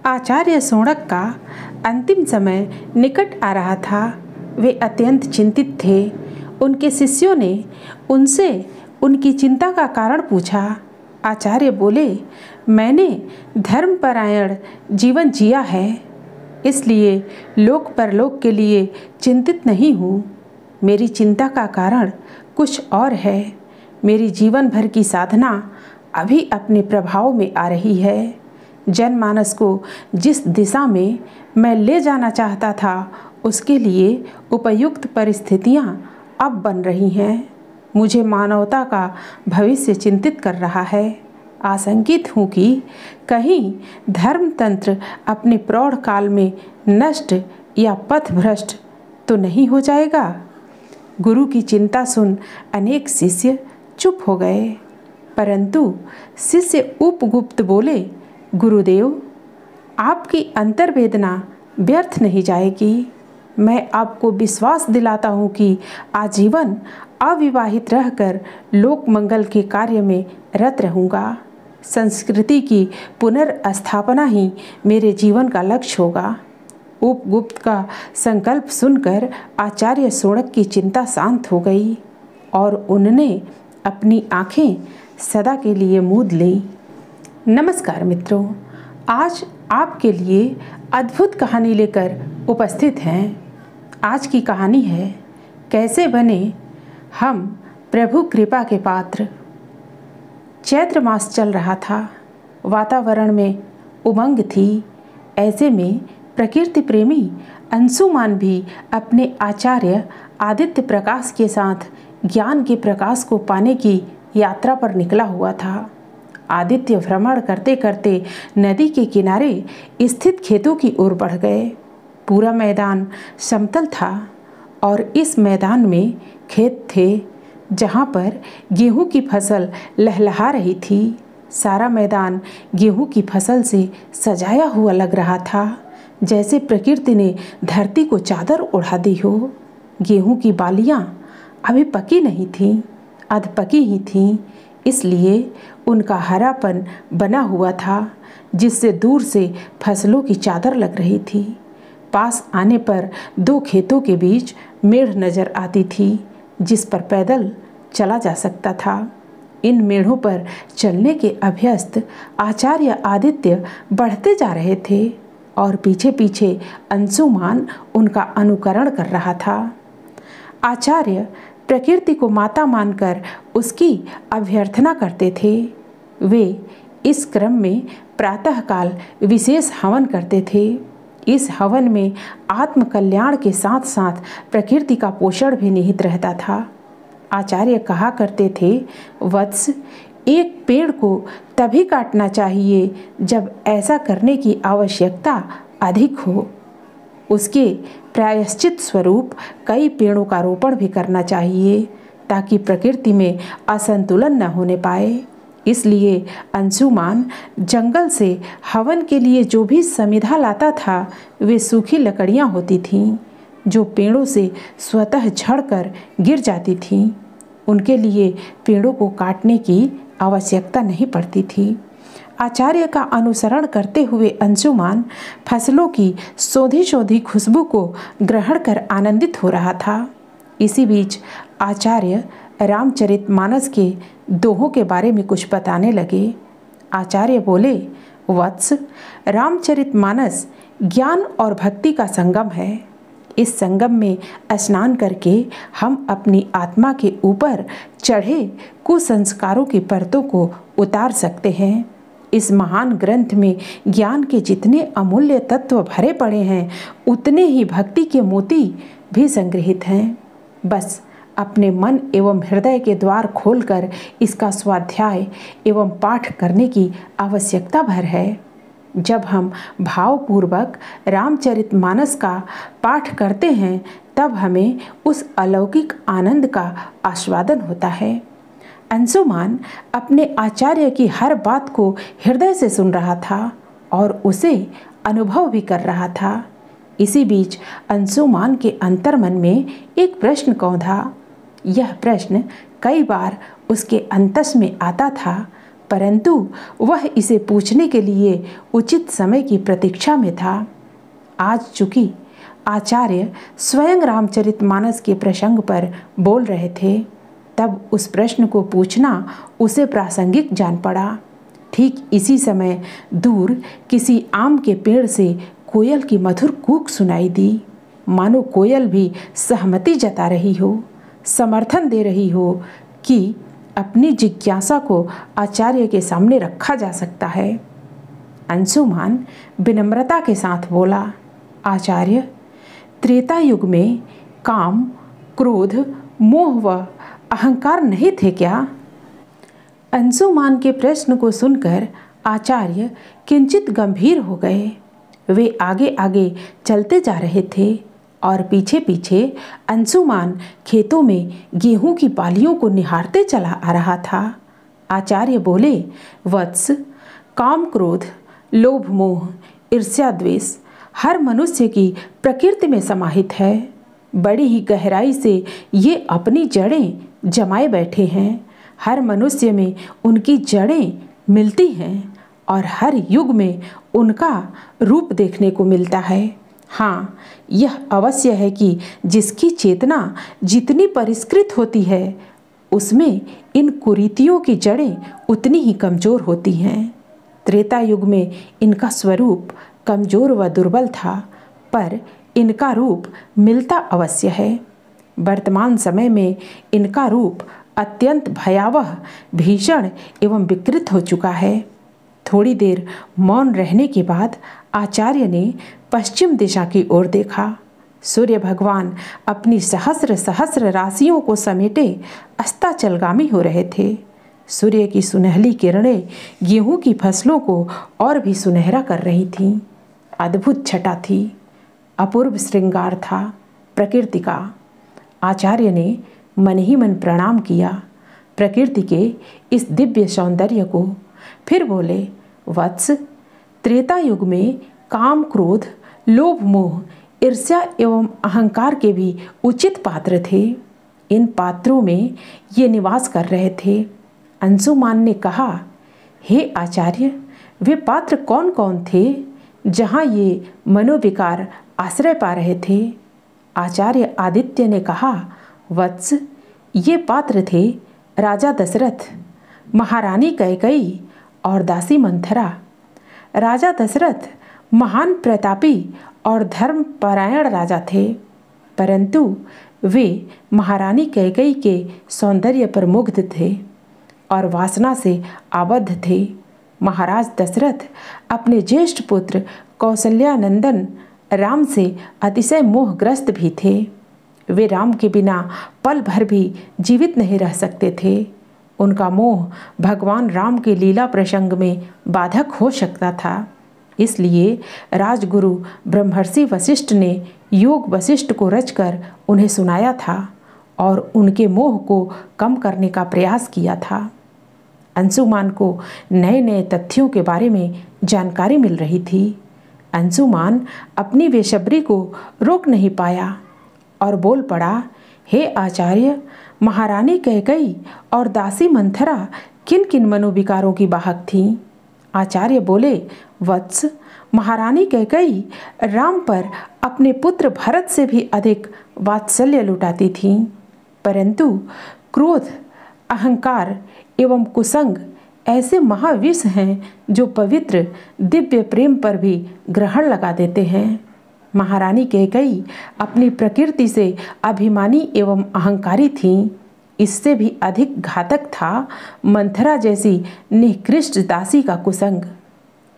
आचार्य शौनक का अंतिम समय निकट आ रहा था। वे अत्यंत चिंतित थे। उनके शिष्यों ने उनसे उनकी चिंता का कारण पूछा। आचार्य बोले, मैंने धर्मपरायण जीवन जिया है, इसलिए लोक परलोक के लिए चिंतित नहीं हूँ। मेरी चिंता का कारण कुछ और है। मेरी जीवन भर की साधना अभी अपने प्रभाव में आ रही है। जनमानस को जिस दिशा में मैं ले जाना चाहता था, उसके लिए उपयुक्त परिस्थितियां अब बन रही हैं। मुझे मानवता का भविष्य चिंतित कर रहा है। आशंकित हूँ कि कहीं धर्मतंत्र अपने प्रौढ़ काल में नष्ट या पथभ्रष्ट तो नहीं हो जाएगा। गुरु की चिंता सुन अनेक शिष्य चुप हो गए, परंतु शिष्य उपगुप्त बोले, गुरुदेव, आपकी अंतर्वेदना व्यर्थ नहीं जाएगी। मैं आपको विश्वास दिलाता हूँ कि आजीवन अविवाहित रहकर लोक मंगल के कार्य में रत रहूँगा। संस्कृति की पुनर्स्थापना ही मेरे जीवन का लक्ष्य होगा। उपगुप्त का संकल्प सुनकर आचार्य शौनक की चिंता शांत हो गई और उन्होंने अपनी आंखें सदा के लिए मूंद लीं। नमस्कार मित्रों, आज आपके लिए अद्भुत कहानी लेकर उपस्थित हैं। आज की कहानी है, कैसे बने हम प्रभु कृपा के पात्र। चैत्र मास चल रहा था। वातावरण में उमंग थी। ऐसे में प्रकृति प्रेमी अंशुमान भी अपने आचार्य आदित्य प्रकाश के साथ ज्ञान के प्रकाश को पाने की यात्रा पर निकला हुआ था। आदित्य भ्रमण करते करते नदी के किनारे स्थित खेतों की ओर बढ़ गए। पूरा मैदान समतल था और इस मैदान में खेत थे जहाँ पर गेहूं की फसल लहलहा रही थी। सारा मैदान गेहूं की फसल से सजाया हुआ लग रहा था, जैसे प्रकृति ने धरती को चादर ओढ़ा दी हो। गेहूं की बालियां अभी पकी नहीं थीं, अधपकी ही थीं, इसलिए उनका हरापन बना हुआ था, जिससे दूर से फसलों की चादर लग रही थी। पास आने पर दो खेतों के बीच मेढ़ नजर आती थी, जिस पर पैदल चला जा सकता था। इन मेढ़ों पर चलने के अभ्यस्त आचार्य आदित्य बढ़ते जा रहे थे और पीछे पीछे अंशुमान उनका अनुकरण कर रहा था। आचार्य प्रकृति को माता मानकर उसकी अभ्यर्थना करते थे। वे इस क्रम में प्रातःकाल विशेष हवन करते थे। इस हवन में आत्म कल्याण के साथ साथ प्रकृति का पोषण भी निहित रहता था। आचार्य कहा करते थे, वत्स, एक पेड़ को तभी काटना चाहिए जब ऐसा करने की आवश्यकता अधिक हो। उसके प्रायश्चित स्वरूप कई पेड़ों का रोपण भी करना चाहिए, ताकि प्रकृति में असंतुलन न होने पाए। इसलिए अंशुमान जंगल से हवन के लिए जो भी समिधा लाता था, वे सूखी लकड़ियां होती थीं, जो पेड़ों से स्वतः झड़कर गिर जाती थीं। उनके लिए पेड़ों को काटने की आवश्यकता नहीं पड़ती थी। आचार्य का अनुसरण करते हुए अंशुमान फसलों की सोधी सोधी खुशबू को ग्रहण कर आनंदित हो रहा था। इसी बीच आचार्य रामचरितमानस के दोहों के बारे में कुछ बताने लगे। आचार्य बोले, वत्स, रामचरितमानस ज्ञान और भक्ति का संगम है। इस संगम में स्नान करके हम अपनी आत्मा के ऊपर चढ़े कुसंस्कारों की परतों को उतार सकते हैं। इस महान ग्रंथ में ज्ञान के जितने अमूल्य तत्व भरे पड़े हैं, उतने ही भक्ति के मोती भी संग्रहित हैं। बस अपने मन एवं हृदय के द्वार खोलकर इसका स्वाध्याय एवं पाठ करने की आवश्यकता भर है। जब हम भावपूर्वक रामचरितमानस का पाठ करते हैं, तब हमें उस अलौकिक आनंद का आस्वादन होता है। अंशुमान अपने आचार्य की हर बात को हृदय से सुन रहा था और उसे अनुभव भी कर रहा था। इसी बीच अंशुमान के अंतर्मन में एक प्रश्न कौंधा। यह प्रश्न कई बार उसके अंतस में आता था, परंतु वह इसे पूछने के लिए उचित समय की प्रतीक्षा में था। आज चूंकि आचार्य स्वयं रामचरितमानस के प्रसंग पर बोल रहे थे, तब उस प्रश्न को पूछना उसे प्रासंगिक जान पड़ा। ठीक इसी समय दूर किसी आम के पेड़ से कोयल की मधुर कूक सुनाई दी, मानो कोयल भी सहमति जता रही हो, समर्थन दे रही हो कि अपनी जिज्ञासा को आचार्य के सामने रखा जा सकता है। अंशुमान विनम्रता के साथ बोला, आचार्य, त्रेता युग में काम, क्रोध, मोह व अहंकार नहीं थे क्या? अंशुमान के प्रश्न को सुनकर आचार्य किंचित गंभीर हो गए। वे आगे आगे चलते जा रहे थे और पीछे पीछे अंशुमान खेतों में गेहूं की पालियों को निहारते चला आ रहा था। आचार्य बोले, वत्स, काम, क्रोध, लोभ, मोह, ईर्ष्या, द्वेष हर मनुष्य की प्रकृति में समाहित है। बड़ी ही गहराई से ये अपनी जड़ें जमाए बैठे हैं। हर मनुष्य में उनकी जड़ें मिलती हैं और हर युग में उनका रूप देखने को मिलता है। हाँ, यह अवश्य है कि जिसकी चेतना जितनी परिष्कृत होती है, उसमें इन कुरीतियों की जड़ें उतनी ही कमज़ोर होती हैं। त्रेता युग में इनका स्वरूप कमज़ोर व दुर्बल था, पर इनका रूप मिलता अवश्य है। वर्तमान समय में इनका रूप अत्यंत भयावह, भीषण एवं विकृत हो चुका है। थोड़ी देर मौन रहने के बाद आचार्य ने पश्चिम दिशा की ओर देखा। सूर्य भगवान अपनी सहस्र सहस्र राशियों को समेटे अस्ताचलगामी हो रहे थे। सूर्य की सुनहली किरणें गेहूं की फसलों को और भी सुनहरा कर रही थीं। अद्भुत छटा थी, अपूर्व श्रृंगार था प्रकृति का। आचार्य ने मन ही मन प्रणाम किया प्रकृति के इस दिव्य सौंदर्य को। फिर बोले, वत्स, त्रेता युग में काम, क्रोध, लोभ, मोह, ईर्ष्या एवं अहंकार के भी उचित पात्र थे। इन पात्रों में ये निवास कर रहे थे। अंशुमान ने कहा, हे आचार्य, वे पात्र कौन कौन थे जहाँ ये मनोविकार आश्रय पा रहे थे? आचार्य आदित्य ने कहा, वत्स, ये पात्र थे राजा दशरथ, महारानी कैकेयी और दासी मंथरा। राजा दशरथ महान प्रतापी और धर्मपरायण राजा थे, परंतु वे महारानी कैकेयी के सौंदर्य पर मुग्ध थे और वासना से आबद्ध थे। महाराज दशरथ अपने ज्येष्ठ पुत्र कौशल्यानंदन राम से अतिशय मोहग्रस्त भी थे। वे राम के बिना पल भर भी जीवित नहीं रह सकते थे। उनका मोह भगवान राम के लीला प्रसंग में बाधक हो सकता था। इसलिए राजगुरु ब्रह्मर्षि वशिष्ठ ने योग वशिष्ठ को रचकर उन्हें सुनाया था और उनके मोह को कम करने का प्रयास किया था। अंशुमान को नए नए तथ्यों के बारे में जानकारी मिल रही थी। अंशुमान अपनी बेसब्री को रोक नहीं पाया और बोल पड़ा, हे आचार्य, महारानी कैकेयी और दासी मंथरा किन किन मनोविकारों की वाहक थीं? आचार्य बोले, वत्स, महारानी कैकेयी राम पर अपने पुत्र भरत से भी अधिक वात्सल्य लुटाती थीं, परंतु क्रोध, अहंकार एवं कुसंग ऐसे महाविष हैं जो पवित्र दिव्य प्रेम पर भी ग्रहण लगा देते हैं। महारानी कैकेयी अपनी प्रकृति से अभिमानी एवं अहंकारी थीं। इससे भी अधिक घातक था मंथरा जैसी निकृष्ट दासी का कुसंग।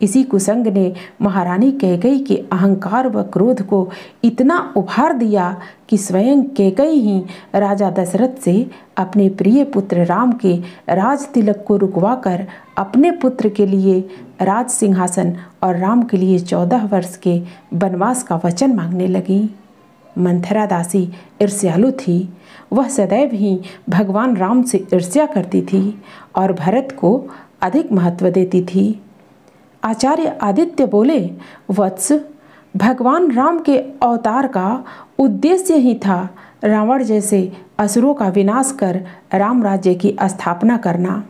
इसी कुसंग ने महारानी कैकेयी के अहंकार व क्रोध को इतना उभार दिया कि स्वयं कैकेयी ही राजा दशरथ से अपने प्रिय पुत्र राम के राज तिलक को रुकवाकर अपने पुत्र के लिए राज सिंहासन और राम के लिए 14 वर्ष के वनवास का वचन मांगने लगी। मंथरा दासी ईर्ष्यालु थी। वह सदैव ही भगवान राम से ईर्ष्या करती थी और भरत को अधिक महत्व देती थी। आचार्य आदित्य बोले, वत्स, भगवान राम के अवतार का उद्देश्य ही था रावण जैसे असुरों का विनाश कर राम राज्य की स्थापना करना।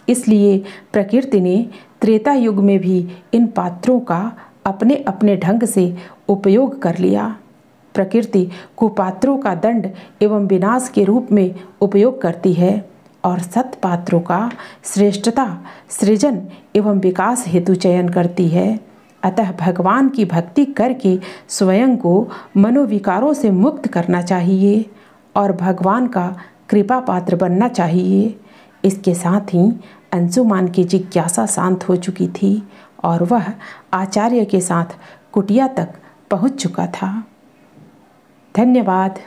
इसलिए प्रकृति ने त्रेता युग में भी इन पात्रों का अपने अपने ढंग से उपयोग कर लिया। प्रकृति कुपात्रों का दंड एवं विनाश के रूप में उपयोग करती है और सत्पात्रों का श्रेष्ठता, सृजन एवं विकास हेतु चयन करती है। अतः भगवान की भक्ति करके स्वयं को मनोविकारों से मुक्त करना चाहिए और भगवान का कृपा पात्र बनना चाहिए। इसके साथ ही अंशुमान की जिज्ञासा शांत हो चुकी थी और वह आचार्य के साथ कुटिया तक पहुंच चुका था। धन्यवाद।